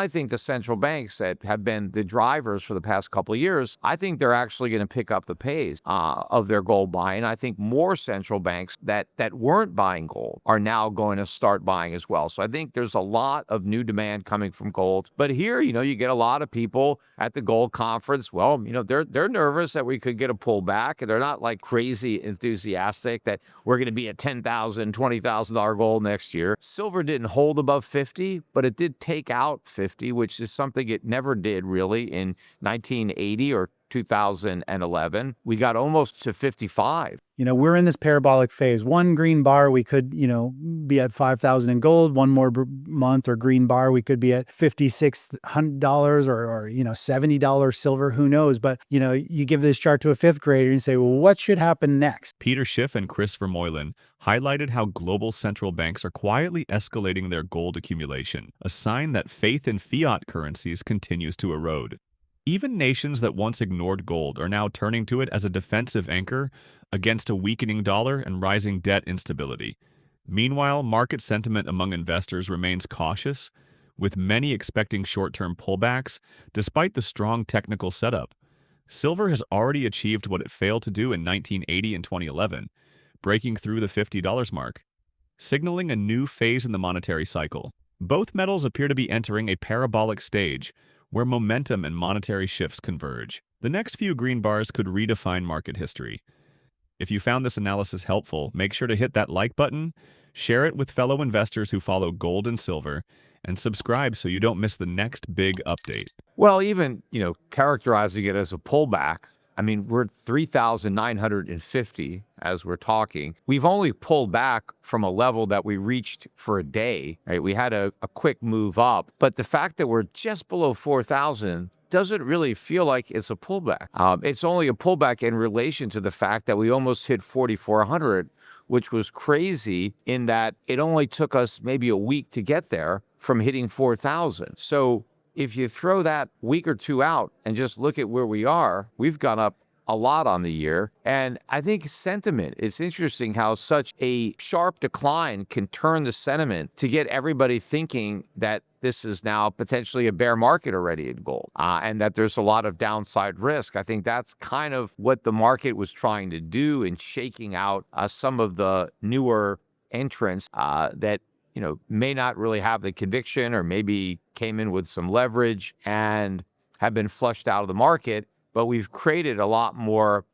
I think the central banks that have been the drivers for the past couple of years, I think they're actually going to pick up the pace of their gold buying. I think more central banks that weren't buying gold are now going to start buying as well. So I think there's a lot of new demand coming from gold. But here, you get a lot of people at the gold conference. Well, they're nervous that we could get a pullback, and they're not like crazy enthusiastic that we're going to be at $10,000, $20,000 gold next year. Silver didn't hold above 50, but it did take out 50, which is something it never did really in 1980 or 2011. We got almost to 55. We're in this parabolic phase. One green bar, we could, be at 5,000 in gold. One more month or green bar, we could be at $5,600 or $70 silver. Who knows? But, you give this chart to a fifth grader and say, well, what should happen next? Peterschiff and Chris Vermeulen highlighted how global central banks are quietly escalating their gold accumulation, a sign that faith in fiat currencies continues to erode. Even nations that once ignored gold are now turning to it as a defensive anchor against a weakening dollar and rising debt instability. Meanwhile, market sentiment among investors remains cautious, with many expecting short-term pullbacks despite the strong technical setup. Silver has already achieved what it failed to do in 1980 and 2011, breaking through the $50 mark, signaling a new phase in the monetary cycle. Both metals appear to be entering a parabolic stage, where momentum and monetary shifts converge. The next few green bars could redefine market history. If you found this analysis helpful, make sure to hit that like button, share it with fellow investors who follow gold and silver, and subscribe so you don't miss the next big update. Well, even, characterizing it as a pullback, I mean, we're at 3,950 as we're talking. We've only pulled back from a level that we reached for a day, right? We had a quick move up, but the fact that we're just below 4,000 doesn't really feel like it's a pullback. It's only a pullback in relation to the fact that we almost hit 4,400, which was crazy in that it only took us maybe a week to get there from hitting 4,000. So if you throw that week or two out and just look at where we are, we've gone up a lot on the year. And I think sentiment, it's interesting how such a sharp decline can turn the sentiment to get everybody thinking that this is now potentially a bear market already in gold, and that there's a lot of downside risk. I think that's kind of what the market was trying to do in shaking out some of the newer entrants that may not really have the conviction, or maybe came in with some leverage and have been flushed out of the market. But we've created a lot more,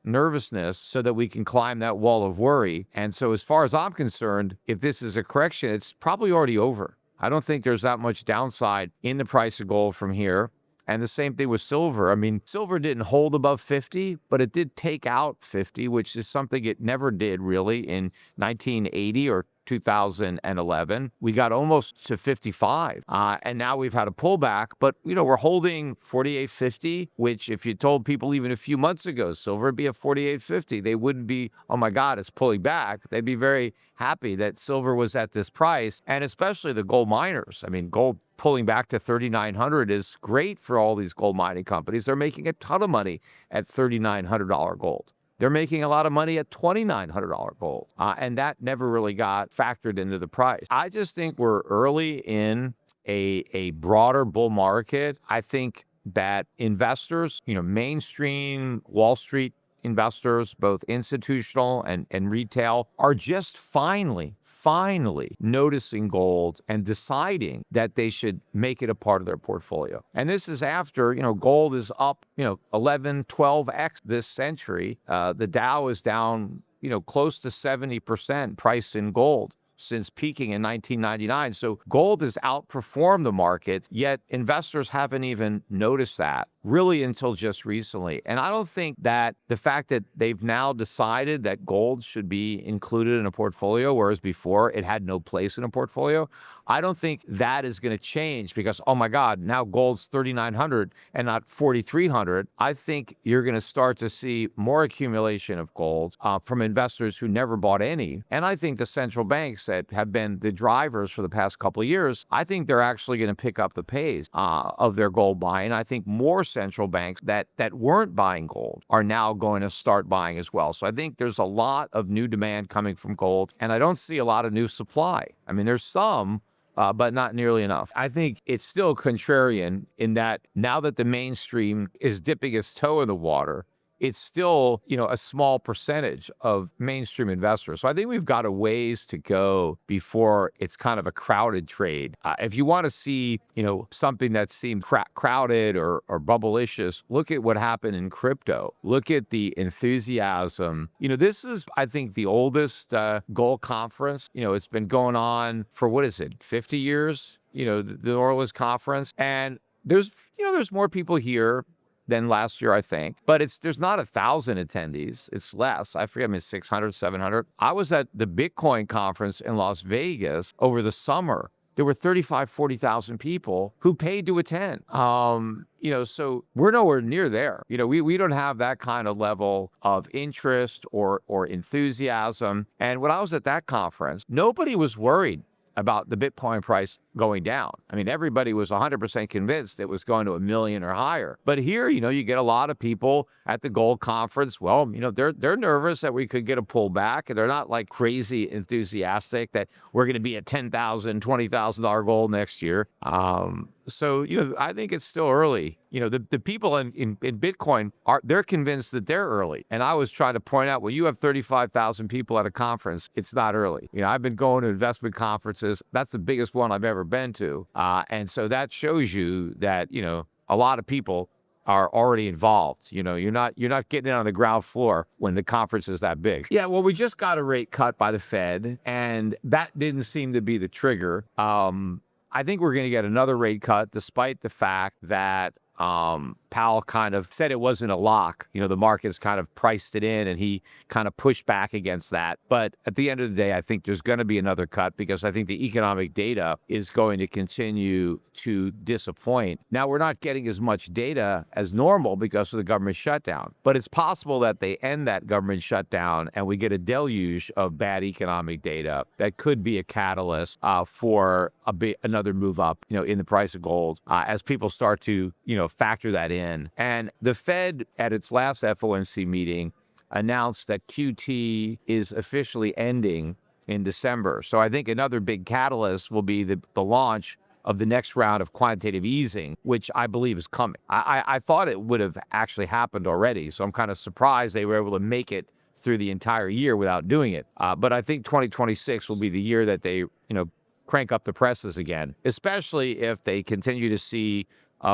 nervousness so that we can climb that wall of worry. And so as far as I'm concerned, if this is a correction, it's probably already over. I don't think there's that much downside in the price of gold from here. And the same thing with silver. I mean, silver didn't hold above 50, but it did take out 50, which is something it never did really in 1980 or 2011. We got almost to 55, and now we've had a pullback, but we're holding 48.50, which if you told people even a few months ago silver would be at 48.50, they wouldn't be, oh my God, it's pulling back. They'd be very happy that silver was at this price, and especially the gold miners. I mean, gold pulling back to 3,900 is great for all these gold mining companies. They're making a ton of money at $3,900 gold. They're making a lot of money at $2,900 gold, and that never really got factored into the price. I just think we're early in a broader bull market. I think that investors, mainstream Wall Street investors, both institutional and retail, are just finally noticing gold and deciding that they should make it a part of their portfolio. And this is after, gold is up, 11, 12x this century. The Dow is down, close to 70% priced in gold since peaking in 1999. So gold has outperformed the markets, yet investors haven't even noticed that really until just recently. And I don't think that the fact that they've now decided that gold should be included in a portfolio, whereas before it had no place in a portfolio, I don't think that is going to change because, oh my God, now gold's 3,900 and not 4,300. I think you're going to start to see more accumulation of gold from investors who never bought any. And I think the central banks that have been the drivers for the past couple of years, I think they're actually going to pick up the pace of their gold buying. I think more central banks that weren't buying gold are now going to start buying as well. So I think there's a lot of new demand coming from gold, and I don't see a lot of new supply. I mean, there's some, but not nearly enough. I think it's still contrarian in that now that the mainstream is dipping its toe in the water, it's still, a small percentage of mainstream investors. So I think we've got a ways to go before it's kind of a crowded trade. If you want to see, something that seemed crowded or bubblicious, look at what happened in crypto. Look at the enthusiasm. This is, I think, the oldest gold conference. It's been going on for, 50 years? The Orleans conference. And there's more people here than last year, I think. But there's not 1,000 attendees. It's less. I forget, 600, 700. I was at the Bitcoin conference in Las Vegas over the summer. There were 35, 40,000 people who paid to attend. So we're nowhere near there. We don't have that kind of level of interest or enthusiasm. And when I was at that conference, nobody was worried about the Bitcoin price going down. I mean, everybody was 100% convinced it was going to 1 million or higher. But here, you get a lot of people at the gold conference. Well, they're nervous that we could get a pullback, and they're not like crazy enthusiastic that we're going to be at $10,000, $20,000 gold next year. So, I think it's still early. The people in Bitcoin they're convinced that they're early. And I was trying to point out, well, you have 35,000 people at a conference. It's not early. I've been going to investment conferences. That's the biggest one I've ever been to. And so that shows you that, a lot of people are already involved. You're not getting in on the ground floor when the conference is that big. Yeah, well, we just got a rate cut by the Fed, and that didn't seem to be the trigger. I think we're going to get another rate cut, despite the fact that Powell kind of said it wasn't a lock. The markets kind of priced it in, and he kind of pushed back against that. But at the end of the day, I think there's going to be another cut because I think the economic data is going to continue to disappoint. Now, we're not getting as much data as normal because of the government shutdown, but it's possible that they end that government shutdown and we get a deluge of bad economic data that could be a catalyst for another move up, in the price of gold as people start to, factor that in. And the Fed at its last FOMC meeting announced that QT is officially ending in December. So I think another big catalyst will be the launch of the next round of quantitative easing, which I believe is coming. I thought it would have actually happened already. So I'm kind of surprised they were able to make it through the entire year without doing it. But I think 2026 will be the year that they, crank up the presses again, especially if they continue to see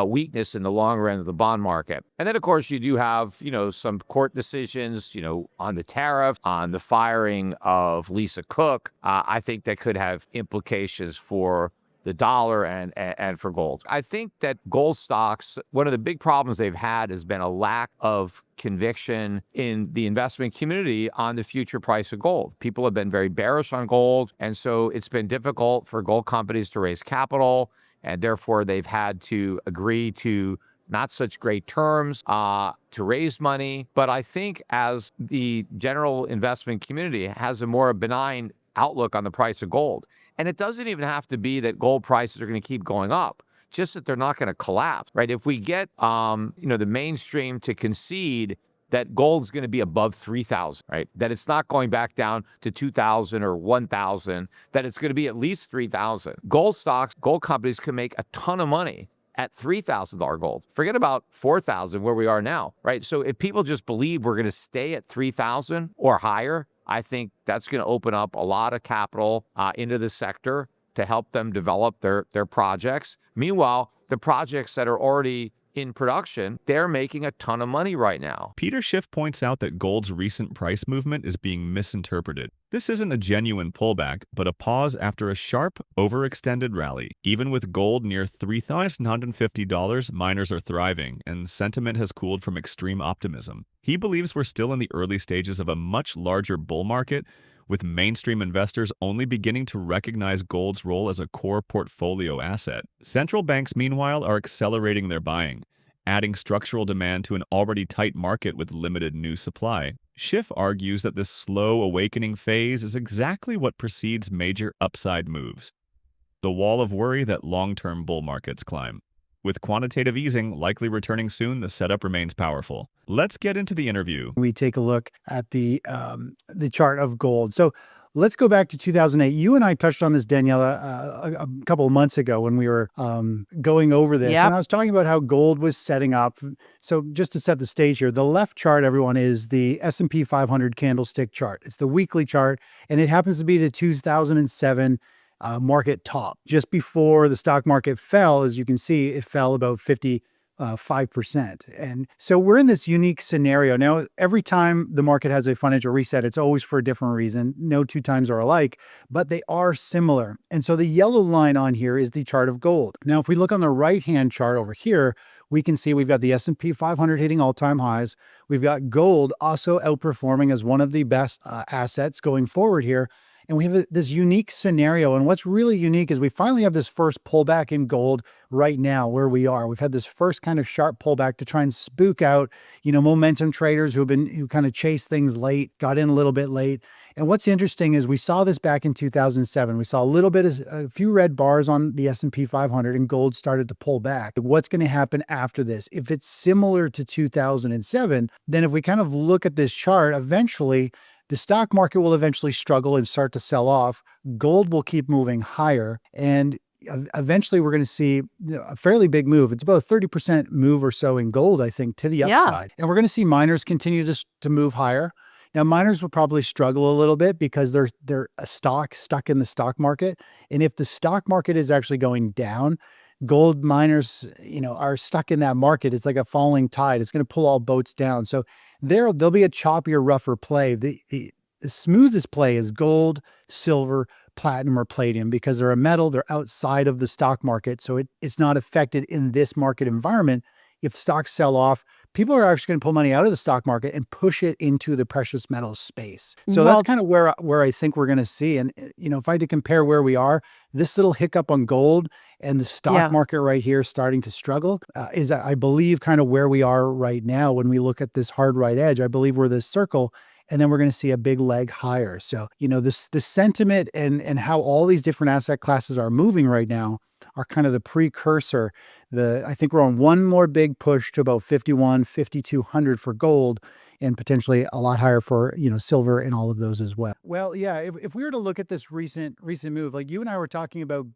weakness in the longer end of the bond market. And then, of course, you do have, some court decisions, on the tariff, on the firing of Lisa Cook. I think that could have implications for the dollar and for gold. I think that gold stocks, one of the big problems they've had has been a lack of conviction in the investment community on the future price of gold. People have been very bearish on gold, and so it's been difficult for gold companies to raise capital, and therefore they've had to agree to not such great terms to raise money. But I think as the general investment community has a more benign outlook on the price of gold, and it doesn't even have to be that gold prices are going to keep going up, just that they're not going to collapse, right? If we get, the mainstream to concede that gold's going to be above 3,000, right? That it's not going back down to 2,000 or 1,000, that it's going to be at least 3,000. Gold stocks, gold companies can make a ton of money at $3,000 gold. Forget about 4,000 where we are now, right? So if people just believe we're going to stay at 3,000 or higher, I think that's going to open up a lot of capital into the sector to help them develop their projects. Meanwhile, the projects that are already in production, they're making a ton of money right now. Peterschiff points out that gold's recent price movement is being misinterpreted. This isn't a genuine pullback, but a pause after a sharp, overextended rally. Even with gold near $3,150, miners are thriving, and sentiment has cooled from extreme optimism. He believes we're still in the early stages of a much larger bull market, with mainstream investors only beginning to recognize gold's role as a core portfolio asset. Central banks, meanwhile, are accelerating their buying, adding structural demand to an already tight market with limited new supply. Schiff argues that this slow awakening phase is exactly what precedes major upside moves, the wall of worry that long-term bull markets climb. With quantitative easing likely returning soon, the setup remains powerful. Let's get into the interview. We take a look at the chart of gold. So let's go back to 2008. You and I touched on this, Daniela, a couple of months ago when we were going over this. Yep. And I was talking about how gold was setting up. So just to set the stage here, the left chart, everyone, is the S&P 500 candlestick chart. It's the weekly chart, and it happens to be the 2007 market top. Just before the stock market fell, as you can see, it fell about 5%. And so we're in this unique scenario. Now, every time the market has a financial reset, it's always for a different reason. No two times are alike, but they are similar. And so the yellow line on here is the chart of gold. Now, if we look on the right-hand chart over here, we can see we've got the S&P 500 hitting all-time highs. We've got gold also outperforming as one of the best assets going forward here. And we have this unique scenario. And what's really unique is we finally have this first pullback in gold right now where we are. We've had this first kind of sharp pullback to try and spook out, momentum traders who kind of chase things late, got in a little bit late. And what's interesting is we saw this back in 2007. We saw a few red bars on the S&P 500 and gold started to pull back. What's going to happen after this? If it's similar to 2007, then if we kind of look at this chart, eventually the stock market will eventually struggle and start to sell off. Gold will keep moving higher. And eventually we're going to see a fairly big move. It's about a 30% move or so in gold, I think, to the upside. And we're going to see miners continue to move higher. Now, miners will probably struggle a little bit because they're a stock stuck in the stock market. And if the stock market is actually going down, gold miners, are stuck in that market. It's like a falling tide. It's going to pull all boats down. So there'll be a choppier, rougher play. The smoothest play is gold, silver, platinum, or palladium because they're a metal. They're outside of the stock market. So it's not affected in this market environment. If stocks sell off, people are actually going to pull money out of the stock market and push it into the precious metals space. So that's kind of where I think we're going to see. And, if I had to compare where we are, this little hiccup on gold and the stock market right here starting to struggle is, I believe, kind of where we are right now. When we look at this hard right edge, I believe we're this circle. And then we're going to see a big leg higher. So, the sentiment and how all these different asset classes are moving right now are kind of the precursor. I think we're on one more big push to about 5,200 for gold and potentially a lot higher for, silver and all of those as well. Well, yeah, if we were to look at this recent move, like you and I were talking about,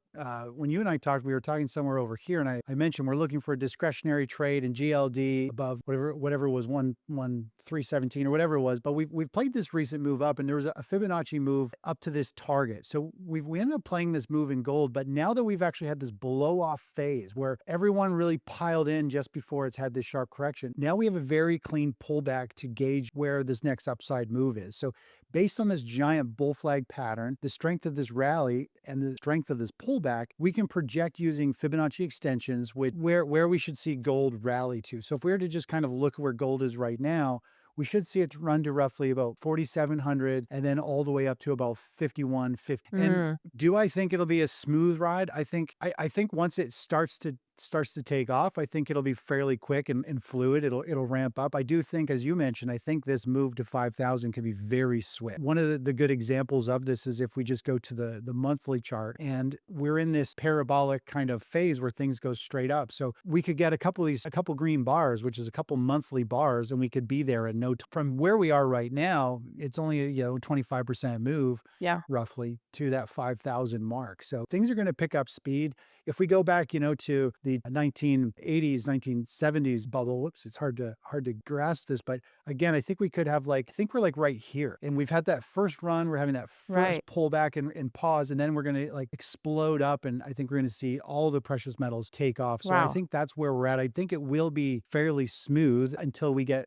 when you and I talked, we were talking somewhere over here, and I mentioned we're looking for a discretionary trade in GLD above whatever was 1,317 or whatever it was. But we've played this recent move up, and there was a Fibonacci move up to this target. So we ended up playing this move in gold, but now that we've actually had this blow off phase where everyone really piled in just before it's had this sharp correction, now we have a very clean pullback to gauge where this next upside move is. So based on this giant bull flag pattern, the strength of this rally and the strength of this pullback, we can project using Fibonacci extensions with where we should see gold rally to. So if we were to just kind of look at where gold is right now, we should see it run to roughly about 4,700 and then all the way up to about 5,150. And do I think it'll be a smooth ride? I think once it starts to take off, I think it'll be fairly quick and fluid. It'll ramp up. I do think, as you mentioned, I think this move to 5,000 can be very swift. One of the good examples of this is if we just go to the monthly chart, and we're in this parabolic kind of phase where things go straight up. So we could get a couple green bars, which is a couple monthly bars, and we could be there at no time. From where we are right now, it's only a 25% move, roughly, to that 5,000 mark. So things are going to pick up speed. If we go back, to the 1980s, 1970s bubble, whoops, it's hard to grasp this, but again, I think we could have we're right here, and we've had that first run, we're having that first pullback and pause, and then we're going to explode up, and I think we're going to see all the precious metals take off. So I think that's where we're at. I think it will be fairly smooth until we get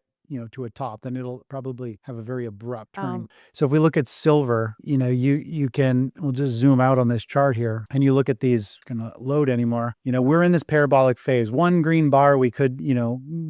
to a top, then it'll probably have a very abrupt turn. So if we look at silver, we'll just zoom out on this chart here, and you look at these, going to load anymore. We're in this parabolic phase. One green bar, we could,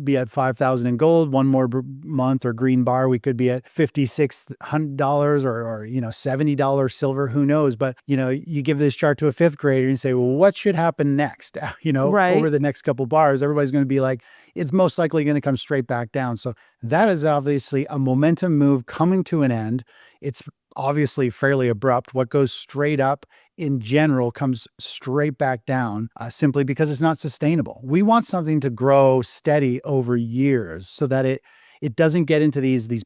be at 5,000 in gold. One more month or green bar, we could be at $5,600 or $70 silver, who knows? But, you give this chart to a fifth grader and say, well, what should happen next? Over the next couple bars, everybody's going to be like, it's most likely going to come straight back down. So that is obviously a momentum move coming to an end. It's obviously fairly abrupt. What goes straight up in general comes straight back down simply because it's not sustainable. We want something to grow steady over years so that it doesn't get into these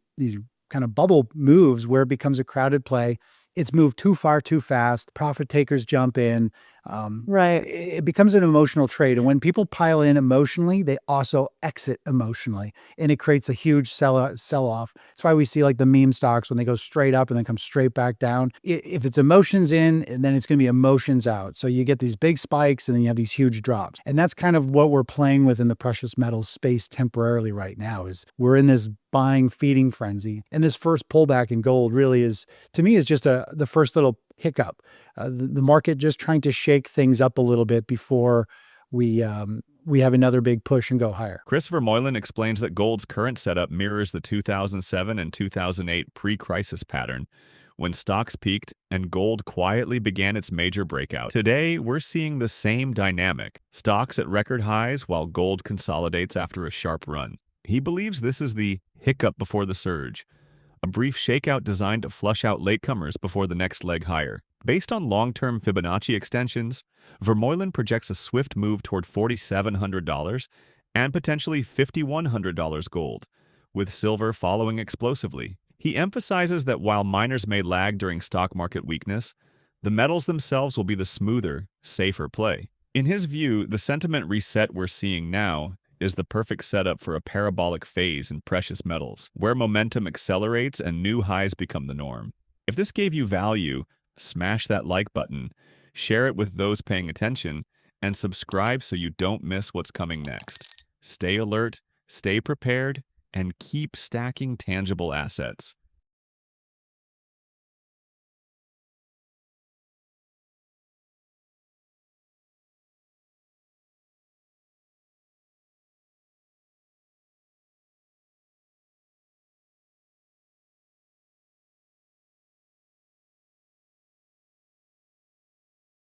kind of bubble moves where it becomes a crowded play. it's moved too far too fast. Profit takers jump in. Right. It becomes an emotional trade. And when people pile in emotionally, they also exit emotionally. And it creates a huge sell off. That's why we see like the meme stocks when they go straight up and then come straight back down. If it's emotions in, then it's going to be emotions out. So you get these big spikes and then you have these huge drops. And that's kind of what we're playing with in the precious metals space temporarily right now is we're in this buying feeding frenzy. And this first pullback in gold really is, to me, is just the first little hiccup. The market just trying to shake things up a little bit before we have another big push and go higher. Chris Vermeulen explains that gold's current setup mirrors the 2007 and 2008 pre-crisis pattern, when stocks peaked and gold quietly began its major breakout. Today, we're seeing the same dynamic, stocks at record highs while gold consolidates after a sharp run. He believes this is the hiccup before the surge, a brief shakeout designed to flush out latecomers before the next leg higher. Based on long-term Fibonacci extensions, Vermeulen projects a swift move toward $4,700 and potentially $5,100 gold, with silver following explosively. He emphasizes that while miners may lag during stock market weakness, the metals themselves will be the smoother, safer play. In his view, the sentiment reset we're seeing now is the perfect setup for a parabolic phase in precious metals, where momentum accelerates and new highs become the norm. If this gave you value, smash that like button, share it with those paying attention, and subscribe so you don't miss what's coming next. Stay alert, stay prepared, and keep stacking tangible assets.